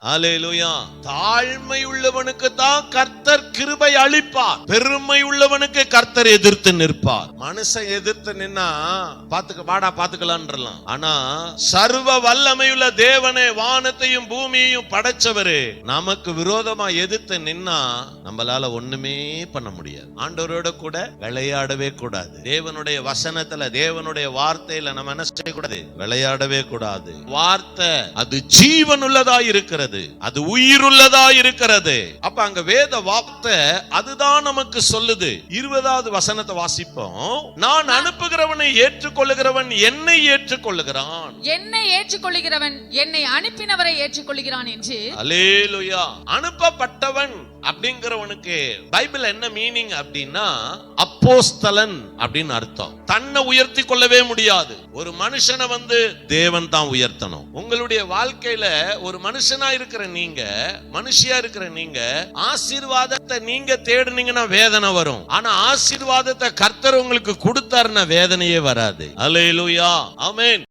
அல்லேலூயா. தாழ்மை உள்ளவனுக்கு தான் கர்த்தர் கிருபை அளிப்பார். பெருமை உள்ளவனுக்கு கர்த்தர் எதிர்த்து நிற்பார். மனுஷன் எதிர்த்து நின்னா வாடா பாத்துக்கலான்றலாம். ஆனா சர்வ வல்லமையுள்ள தேவனே, வானத்தையும் பூமியையும் படைச்சவரு நமக்கு விரோதமா எதிர்த்து நின்னா நம்மளால ஒண்ணுமே பண்ண முடியாது. ஆண்டவரோட கூட விளையாடவே கூடாது. தேவனுடைய வசனத்துல, தேவனுடைய வார்த்தையில நம்ம என்ன செய்யக்கூடாது? விளையாடவே கூடாது. வார்த்தை அது ஜீவன் உள்ளதா இருக்கிறது, அது உயிருள்ளதா இருக்கிறது. அப்ப அங்க வேத வார்த்தை அதுதான் நமக்கு சொல்லுது. 20வது வசனத்தை வாசிப்போம். நான் அனுப்புகிறவனை ஏற்றுக்கொள்ளுகிறவன் என்னை ஏற்றுக்கொள்ளுகிறான், என்னை ஏற்றுக்கொள்ளுகிறவன் என்னை அனுப்பினவரை ஏற்றுக்கொள்ளுகிறான் என்று. அல்லேலூயா. அனுப்பப்பட்டவன் அப்படிங்கிறவனுக்கு பைபிள் என்ன மீனிங் அப்படின்னா, அப்போஸ்தலன் அப்படின்னு அர்த்தம். தன்னை உயர்த்தி கொள்ளவே முடியாது. ஒரு மனுஷனை தேவன் தான் உயர்த்தணும். உங்களுடைய வாழ்க்கையில ஒரு மனுஷனா இருக்கிற நீங்க, மனுஷியா இருக்கிற நீங்க, ஆசீர்வாதத்தை நீங்க தேடுனீங்கன்னா வேதனை வரும். ஆனா ஆசீர்வாதத்தை கர்த்தர் உங்களுக்கு கொடுத்தாருன்னா வேதனையே வராது. அல்லேலூயா, ஆமென்.